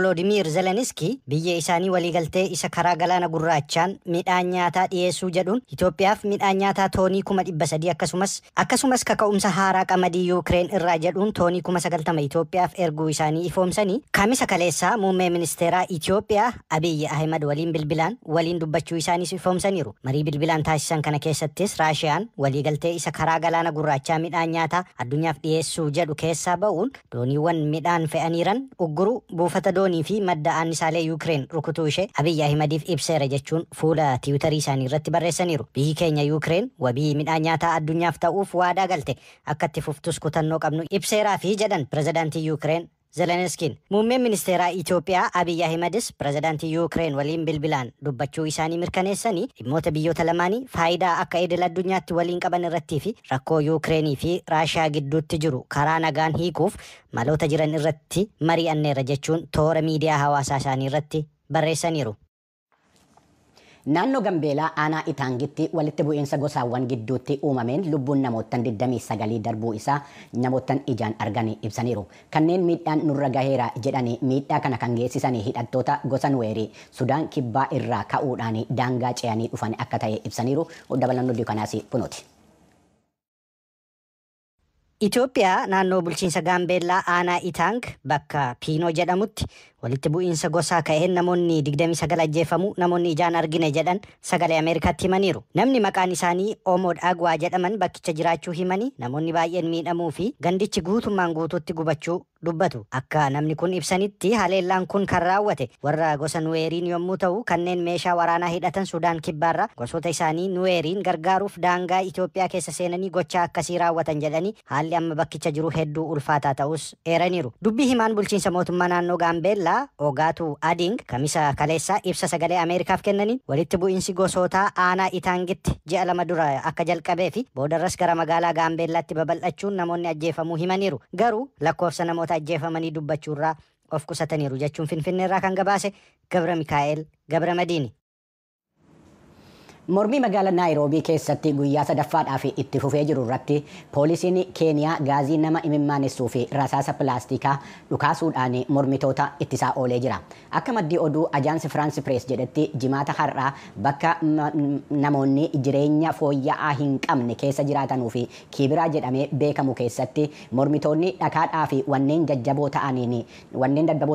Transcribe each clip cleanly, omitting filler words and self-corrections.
Volodimiir Zeleniski biyya isaanii waliigaltee isa karaa galaana gurraachaan midhaan nyaataa dhiyeessuu jedhuun Itoophiyaaf midhaan nyaataa toonii 300 akkasumas kaka'umsa haaraa qamadii Yuukireen irraa jedhuun toonii 90 Itoophiyaaf erguu isaanii ifoomsanii kamisa kaleessaa muummee ministeeraa Itoophiyaa Abiy Ahmed waliin bilbilaan waliin dubbachuu isaanii ifoomsaniiru. Marii bilbilaan taasisan kana keessattis Raashiyaan waliigaltee isa karaa galaana gurraachaa midhaan nyaataa addunyaaf dhiyeessuu jedhu keessaa ba'uun dooniiwwan midhaan fe'aniiran ugguruu buufata doonii fi madda annisaalee Yuukireen rukutuu ishee Abiy Ahmediif ibseera jechuun fuula tiwutarii isaanii irratti barreessaniiru. Biyyi keenya Yuukireen wabii midhaan nyaataa addunyaaf ta'uuf waadaa galte akka itti fuftus kutannoo qabnu ibseeraa fi jedhan pirezidaantii Yuukireen Zeleniskiin. Muummeen ministeeraa Itoophiyaa Abiy Ahmedis pirezidaantii Yuukireen waliin bilbilaan dubbachuu isaanii mirkaneessanii dhimmoota biyyoota lamaanii faayidaa akka idil addunyaatti waliin qaban irrattii fi rakkoo Yuukireenii fi Raashiyaa gidduutti jiru karaa nagaan hiikuuf maloota jiran irratti mari'anneera jechuun toora miidiyaa hawaasaa isaanii irratti barreessaniiru. Naannoo Gambeelaa aanaa Itaangitti walitti bu'iinsa gosaawwan gidduutti uumameen lubbuun namootan 29 darbuu isaa namootan ijaan arganii ibsaniiru. Kanneen miidhaan nurra gaheera jedhanii miidhaa kana kan geessisanii hidhattoota gosa Nuweerii Sudaan kibbaa irraa ka'uudhaan daangaa ce'anii dhufan akka ta'e ibsaniiru. Dabalannoo dukkanaas kunuuti. Itoophiyaa naannoo bulchiinsa Gaambeellaa aanaa Itaang bakka Piinoo jedhamutti walitti bu'iinsa gosaa ka'een namoonni 29 ajjeefamuu namoonni ijaan argine jedhan sagalee Ameerikaatti himaniiru. Namni maqaan isaanii Omood Agwaa jedhaman bakkicha jiraachuu himanii namoonni baay'een miidhamuu fi gandichi guutummaan guutuutti gubachuu dubbatu. Akka namni kun ibsanitti haleellaan kun kan raawwate warra gosa Nuweeriin yommuu ta'u kanneen meeshaa waraanaa hidhatan Sudaan kibbaarraa gosoota isaanii Nuweeriin gargaaruuf daangaa Itoophiyaa keessa seenanii gochaa akkasii raawwatan jedhanii haalli amma bakkicha jiru hedduu ulfaataa ta'us eeraniiru. Dubbii himaan bulchiinsa mootummaa naannoo Gaambeellaa Ogaatu Ading kamisa kaleessaa ibsa sagalee Ameerikaaf kennaniin walitti bu'iinsi gosootaa aanaa Itaangitti ji'a 2 dura akka jalqabee fi boodarras gara magaalaa Gaambeellaatti babal'achuun namoonni ajjeefamuu himaniiru. Garuu lakkoofsa namoota ajjeefamanii dubbachuurraa of qusataniiru jechuun Finfinneerraa kan gabaase Gabra Mikaa'el Gabra Madiini. Mormii magaalaa Naayiroobii keessatti guyyaa sadaffaadhaaf itti fufee jiru irratti poolisiin Keeniyaa gaazii nama imimmaanessu fi rasaasa pilaastikaa dhukaasuudhaan mormitoota ittisaa oolee jira. Akka maddii oduu ajaansi Firaansi Pirees jedhetti jimaata har'aa bakka namoonni jireenya fooyya'aa hin qabne keessa jiraatanuu fi Kibiraa jedhamee beekamu keessatti mormitoonni dhakaadhaa fi wanneen jajjaboo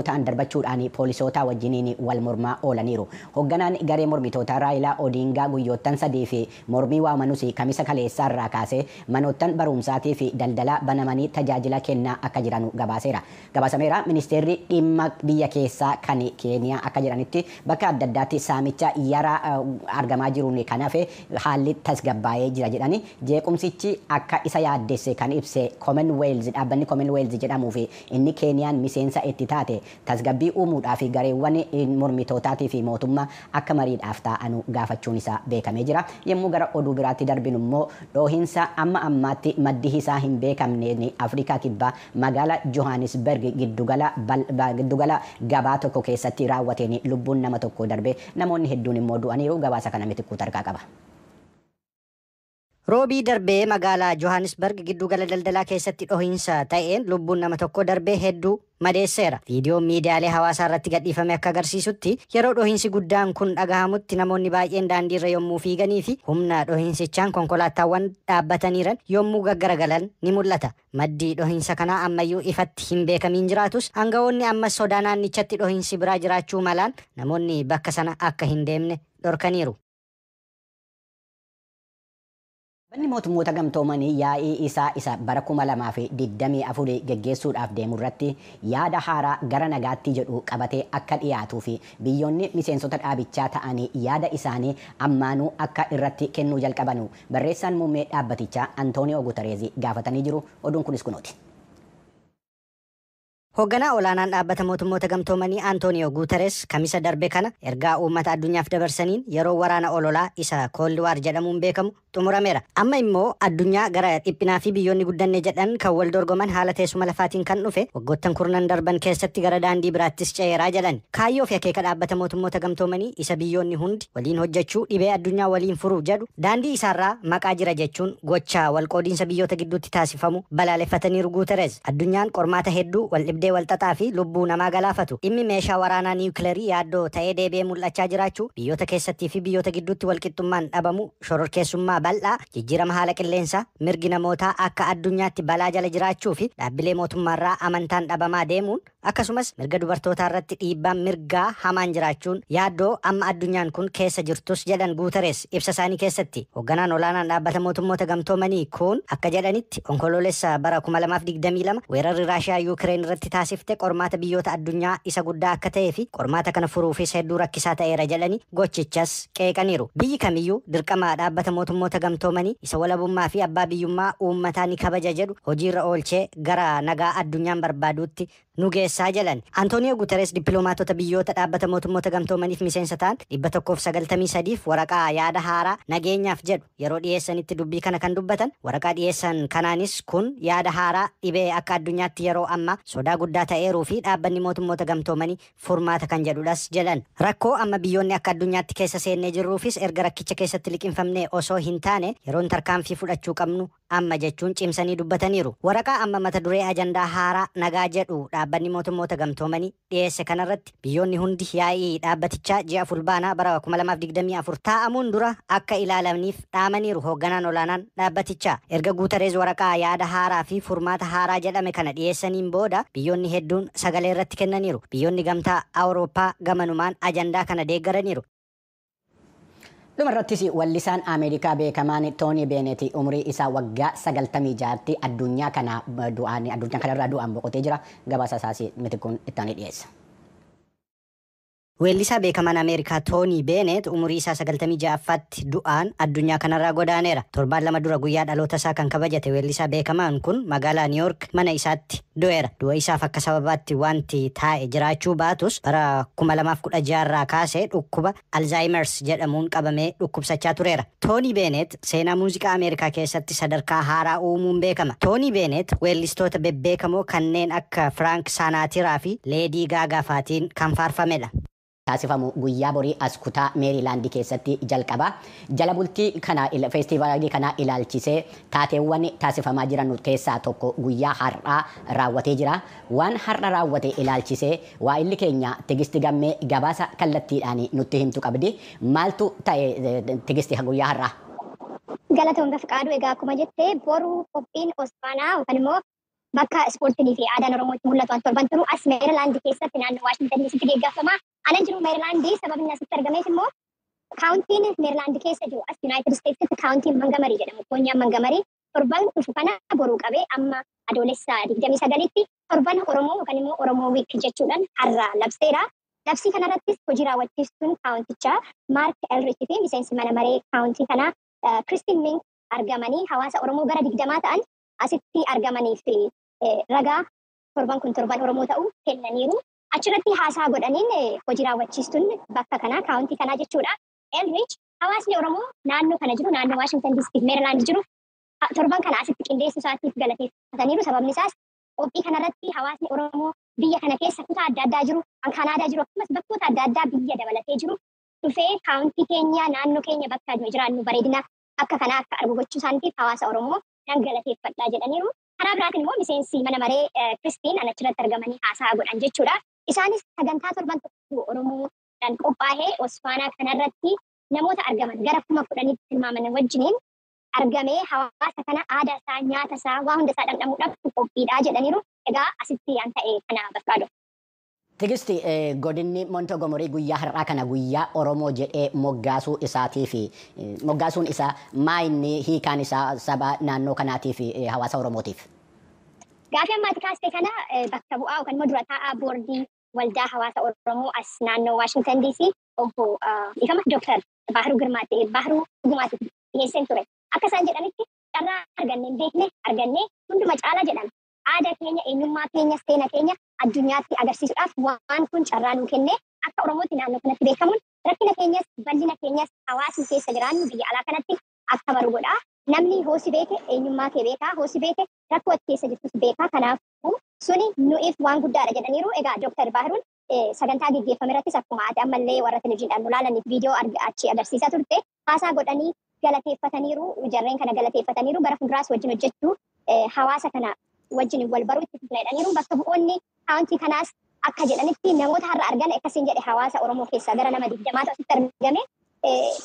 ta'an darbachuudhaan poolisoota wajjiniin wal mormaa oolaniiru. Hoogganaan garee mormitootaa Raayilaa Odiingaa guyyoottan 3 fi mormii waamanuus kamisa kaleessaa irraa kaasee manoottan barumsaatii fi daldala banamanii tajaajila kennaa akka jiran gabaaseera. Gabaasameera ministeerri dhimma biyya keessaa kan Keeniyaa akka jedhanitti bakka adda addaatti saamicha yaraa argamaa jiruun kan hafe haalli tasgabbaa'ee jira jedhani jeequmsichi akka isa yaaddesse kan ibse dhaabbanni Commonwealth jedhamuu fi inni Keeniyaan miseensa itti taate tasgabbii uumuudhaaf gareewwan mormitootaatii fi mootummaa akka mariidhaaf ta'anu gaafachuun isaa beekamee jira. Yommuu gara oduu biraatti darbinu immoo dhoohinsa amma ammaatti maddi isaa hin beekamneen Afrikaa kibbaa magaalaa Johannesburg giddugala gabaa tokko keessatti raawwateen lubbuun nama tokko darbe namoonni hedduun immoo du'aniiru. Gabaasa kana mitikkuu tarkaa qaba. Roobii darbee magaalaa Johannesburg giddugala daldalaa keessatti dhohiinsa ta'een lubbuun nama tokko darbee hedduu madeesseera. Viidiyoon miidiyaalee hawaasaa irratti gadhiifame akka agarsiisutti yeroo dhohiinsi guddaan kun dhagahamutti namoonni baay'een daandiirra yommuu fiiganii fi humna dhohiinsichaan konkolaataawwan dhaabbataniiran yommuu gaggaragalan ni mul'ata. Maddii dhohiinsa kanaa ammayyuu ifatti hin beekamiin jiraatus aangawoonni ammas sodaa naannichatti dhohiinsi biraa jiraachuu malaan namoonni bakka sana akka hin deemne dhorkaniiru. Banni mootummoota gamtoomanii yaa'ii isa bara 2024 geggeessuudhaaf deemu irratti yaada haaraa gara nagaatti jedhu qabatee akka dhiyaatuu fi biyyoonni miseensota dhaabichaa ta'anii yaada isaanii ammaanuu akka irratti kennuu jalqabanu barreessaan muummee dhaabbatichaa Antooniyoo Guutereez gaafatanii jiru. Oduun kunis kunuuti. Hoogganaa olaanaan dhaabbata mootummoota gamtoomanii Antooniyoo Guutereez kamisa darbe kana ergaa uummata addunyaaf dabarsaniin yeroo waraana ololaa isa Kooldi Waar jedhamuun beekamu xumurameera. Amma immoo addunyaa gara dhiphinaa fi biyyoonni guddanne jedhan kan wal dorgoman haala teessuma lafaatiin kan dhufe waggoottan kurnan darban keessatti gara daandii biraattis ce'eeraa jedhan. Kaayyoo fi akeeka dhaabbata mootummoota gamtoomanii isa biyyoonni hundi waliin hojjechuu dhibee addunyaa waliin furuu jedhu daandii isaarraa maqaa jira jechuun gocha walqoodiinsa biyyoota gidduutti taasifamu balaaleffataniiru Guuteres. Addunyaan qormaata hedduu wal dhibdee wal xaxaa fi lubbuu namaa galaafatu. Dhimmi meeshaa waraanaa niwukileerii yaaddoo ta'ee deebi'ee mul'achaa jiraachuu biyyoota keessattii fi biyyoota gidduutti walqixxummaan dhabamu shororkeessummaa bal'aa jijjiirama haala qilleensaa mirgi namootaa akka addunyaatti balaa jala jiraachuu fi dhaabbilee mootummaarraa amantaan dhabamaa deemuun akkasumas mirga dubartootaa irratti dhiibbaan mirgaa hamaan jiraachuun yaaddoo amma addunyaan kun keessa jirtus jedhan Guuteres ibsa isaanii keessatti. Hoogganaan olaanaan dhaabbata mootummoota gamtoomanii kun akka jedhanitti onkoloolessa bara 2022 weerarri Raashiyaa Yuukireen irratti taasifte qormaata biyyoota addunyaa isa guddaa akka ta'ee fi qormaata kana furuufis hedduu rakkisaa ta'eera jedhanii gochichas qeeqaniiru. Biyyi kamiyyuu dirqama dhaabbata mootummoota gamtoomanii isa walabummaa fi abbaa biyyummaa uummataa ni kabaja jedhu hojiirra oolchee gara nagaa addunyaan barbaaduutti nu geessaa jedhan. Antooniyo Guuteres dippiloomaatota biyyoota dhaabbata mootummoota gamtoomaniif miseensa ta'an 193 waraqaa yaada haaraa nageenyaaf jedhu yeroo dhiyeessanitti dubbii kana kan dubbatan. Waraqaa dhiyeessan kanaanis kun yaada haaraa dhibee akka addunyaatti yeroo ammaa sodaa guddaa ta'eeruu fi dhaabbanni mootummoota gamtoomanii furmaata kan jedhudhas jedhan. Rakkoo amma biyyoonni akka addunyaatti keessa seennee jirruufis erga rakkicha keessatti liqinfamnee osoo hin taane yeroon tarkaanfii fudhachuu qabnu amma jechuun cimsanii dubbataniiru. Waraqaa amma mata duree ajandaa haaraa nagaa jedhu dhaabbanni mootummoota gamtoomanii dhiyeesse kanarratti biyyoonni hundi yaa'ii dhaabbatichaa ji'a fulbaanaa bara 2024 taa'amuun dura akka ilaalamaniif dhaamaniiru hoogganaan olaanaan dhaabbatichaa. Erga Guuteres waraqaa yaada haaraa fi furmaata haaraa jedhame kana dhiyeessaniin booda biyyoonni hedduun sagalee irratti kennaniiru. Biyyoonni gamtaa Awurooppaa gamanumaan ajandaa kana deeggaraniiru. Dhumarrattis wallisaan Ameerikaa beekamaan Toonii Beenet umrii isaa waggaa 96tti addunyaa kanarraa du'aan boqotee jira. Gabaasa isaas miti kun itti dhiyeessa. Weellisaa beekamaan Ameerikaa Toonii Beenet umurii isaa 96ffaatti du'aan addunyaa kanarraa godaaneera. Torbaan lama dura guyyaa dhaloota isaa kan kabajate weellisaa beekamaan kun magaalaa New York mana isaatti du'eera. Du'a isaaf akka sababaatti wanti taa'e jiraachuu baatus bara 2016 irraa kaasee dhukkuba Alzheimer's jedhamuun qabamee dhukkubsachaa tureera. Toonii Beenet seenaa muuziqaa Ameerikaa keessatti sadarkaa haaraa uumuun beekama. Toonii Beenet weellistoota bebbeekamoo kanneen akka Frank Sinaatraa fi Leedii Gaagaa faatiin kan faarfamedha. Taasifamu guyyaa borii as kutaa Meerilaandii keessatti jalqaba. Jala bultii kana feestivaalii kana ilaalchisee taateewwan taasifamaa jiran keessaa tokko guyyaa har'aa raawwatee jira. Waan har'a raawwate ilaalchisee waa'illi keenya Tigisti Gammee gabaasa kallattiidhaan nutti himtu qabdi. Maaltu ta'e Tigisti guyyaa har'aa? Galatoon Gafiqaaduu egaa akkuma jettee boruu qophiin Osfaanaa yookaan immoo bakka ispoortii fi aadaan Oromootti mul'atu torban turu as Meerilaandii keessatti naannoo Waashingtan DC'tti geggeeffama. Anan jiru Meerilaandii sababni asitti argameef immoo kaawuntiin Meerilaandii keessa jiru as Yuunaayitid Isteetsitti kaawuntiin Mangamarii jedhamu. Koonyaan Mangamarii torban dhufu kana boruu qabee amma adoolessa 29tti torban Oromoo yookaan immoo Oromoo wiik jechuudhaan har'a labseera. Labsii kanarrattis hojii raawwachiistuun kaawuntichaa Maark Elrich fi miseensi mana maree kaawuntii kanaa Kiristiin Mink argamanii hawaasa Oromoo gara 20 ta'an asitti argamanii fi ragaa torban kun torban Oromoo ta'uu kennaniiru. Achirratti haasaa godhaniin hojii raawwachiistuun bakka kanaa kaawuntii kanaa jechuudha. Elrich hawaasni Oromoo naannoo kana jiru naannoo Waashingtan DC fi Meerilaand jiru torban kana asitti qindeessuu isaatiif galateeffataniiru. Sababni isaas qophii kanarratti hawaasni Oromoo biyya kana keessa kutaa adda addaa jiru, kan Kanaadaa jiru akkasumas bakkoota adda addaa biyya dabalatee jiru dhufee kaawuntii keenya naannoo keenya bakka jiraannu bareedina akka kanaa akka argu gochuu isaaniitiif hawaasa Oromoo nan galateeffadhaa jedhaniiru. Karaa biraatiin immoo miseensi mana maree Kiristiin achirratti argamanii haasaa godhan jechuudha. Isaanis sagantaa torban tokko Oromoodhaan qophaa'ee Osfaanaa kanarratti namoota argaman gara 10,000tti tilmaaman wajjiniin argamee hawaasa kana aadaa isaa, nyaata isaa, waa hunda isaa dhandhamuudhaaf qophiidhaa jedhaniiru. Egaa asitti an ta'e kana barbaadu. Tigisti godinni Montogomorii guyyaa har'aa kana guyyaa Oromoo jedhee moggaasuu isaatii fi moggaasuun isaa maayinni hiikaan isaa saba naannoo kanaatii fi hawaasa Oromootiif? Gaafii ammaati kaastee kana bakka bu'aa yookaan immoo dura taa'aa boordii waldaa hawaasa Oromoo as naannoo Waashingtan DC obbo Ifama Dooktar Baahiruu Girmaatti Baahiruu Gumaatti dhiyeesseen ture. Akka isaan jedhanitti carraa arganne hin beekne arganne hunduma caalaa jedhan. Aadaa keenya, eenyummaa keenya, seena keenya addunyaatti agarsiisuudhaaf waan kun carraa nuu kenne akka Oromootti naannoo kanatti beekamuun rakkina keenyas bal'ina keenyas hawaasni keessa jiraannu biyya alaa kanatti akka baru godha. Namni hoosi beeke eenyummaa kee beekaa, hoosi beeke rakkoo ati keessa jirtus beekaa. Kanaafuu suni nu'iif waan guddaadha jedhaniiru. Egaa Dooktar Baahiruun sagantaa gaggeeffame irrattis akkuma ati ammallee warra televizyiidhaan nu ilaalaniif viidiyoo achi agarsiisaa turte haasaa godhanii galateeffataniiru. Jarreen kana galateeffataniiru. Bara fuulduraas wajjin hojjechuu hawaasa kana wajjin wal baruu itti fufna jedhaniiru. Bakka bu'oonni kaawuntii kanaas akka jedhanitti namoota har'a argan akkasiin jedhe hawaasa Oromoo keessaa gara nama 20 asitti argame.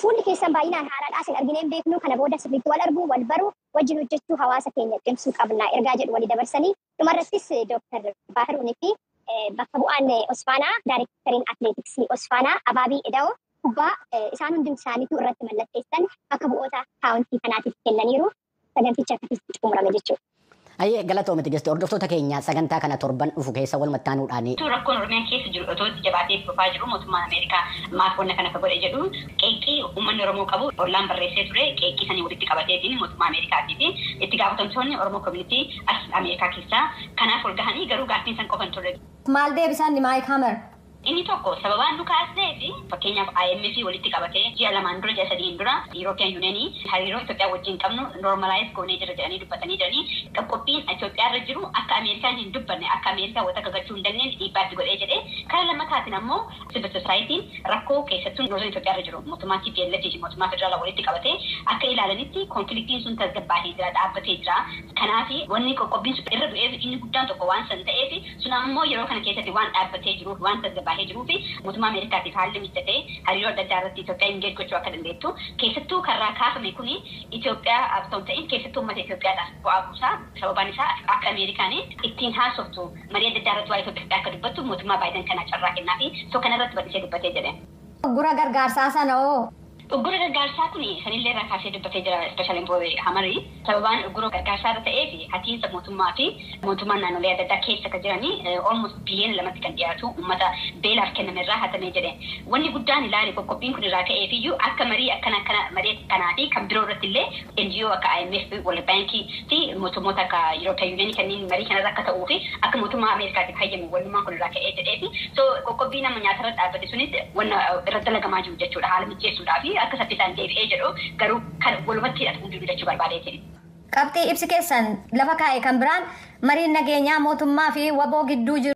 Fuulli keessan baay'inaan haaraadhaa isin argineen beeknu kana booda sirriitti wal arguu wal baruu wajjin hojjechuu hawaasa keenya cimsuu qabna ergaa jedhu walii dabarsanii dhumarrattis Dooktar Baahiruunii fi bakka bu'aan Osfaanaa daayireekteriin atileetiksii Osfaanaa Abaabii Eda'oo kubbaa isaan hundi isaaniitu irratti mallatteessan bakka bu'oota kaawuntii kanaatiif kennaniiru saganticha akkasitti xumurame jechuudha. Ayyee galatoomiti tigeessite hordoftoota keenya sagantaa kana torban dhufu keessa wal maxxanuudhaan. Rakkoon Oromiyaa keessa jiru otoo jabaatee dhufaa jiru mootummaan Ameerikaa maaf wanna kana godhe jedhu qeeqii uummanni Oromoo qabu ollaan barreessee ture qeeqii sanii walitti qabateetiin mootummaa Ameerikaatii fi itti gaafatamtoonni Oromoo Community as Ameerikaa keessaa kanaaf ol gahanii garuu gaaffiin san qofan ture. Maal deebisan Maayik Hamer? Inni tokko sababaan nu kaasee fi fakkeenyaaf IMF walitti qabatee ji'a lamaan dura ji'a sadiin dura European Unionii hariiroo Itoophiyaa wajjin qabnu normalize goonee jira jedhanii dubbatanii jiranii qophiin Itoophiyaa irra jiru akka Ameerikaan hin dubbanne akka Ameerikaa wata gagachuu hin dandeenye dhiibbaatti godhee jedhee karaa lammataatiin ammoo civil society'n rakkoo keessattuu noozon Itoophiyaa irra jiru mootummaa TPLF fi mootummaa federaalaa walitti qabatee akka ilaalanitti konfliktiin sun tasgabbaatee jira dhaabbatee jira. Kanaaf wanni qophiin sun irra bu'eef inni guddaan tokko waan san ta'eef sun ammoo yeroo kana keessatti waan dhaabbatee jiruuf waan tasgabbaatee jiruu fi mootummaa Ameerikaatiif haalli mijatee hariiroo adda addaa irratti Itoophiyaa engage gochuu akka dandeettu keessattuu karraa kaafame kuni Itoophiyaa abtoon ta'in keessattuu uummata Itoophiyaadhaaf bu'aa buusaa sababaan isaa akka Ameerikaan ittiin haasoftu marii adda addaa irratti waa Itoophiyaa akka dubbattu mootummaa Baayiden kana carraa kennaa fi soo kanarratti bal'isee dubbatee jedhe. Gura gargaarsaa sana oo Uggura gargaarsaa kun sanillee irraa kaasee dubbatee jira especially boy Hamarii sababaan uggura gargaarsaa irra ta'ee fi hatiinsa mootummaa fi mootummaan naannolee adda addaa keessa kan jiranii almost biliyoona lamatti kan dhiyaatu uummata beelaaf kenname irraa hatamee jedhe. Wanni guddaan ilaali qophiin kun irraa ka'ee fiyyuu akka marii akkana marii kanaa fi kan biroo irratti illee NGO akka IMF World Bank fi mootummoota akka European Union kanneen marii kanarra akka ta'uu fi akka mootummaa Ameerikaatiif hayyamu walummaan kun irraa ka'ee jedhee fi so qophii nama nyaatarra dhaabbate sunis wanna irra dalagamaa jiru jechuudha haala mijeessuudhaa fi akka saffisaan deebi'ee jedhu garuu kan walumatti hidhatu hundi jechuu barbaadeetiin. Qabxii ibsi keessan lafa kaa'e kan biraan mariin nageenyaa mootummaa fi waboo gidduu jiru.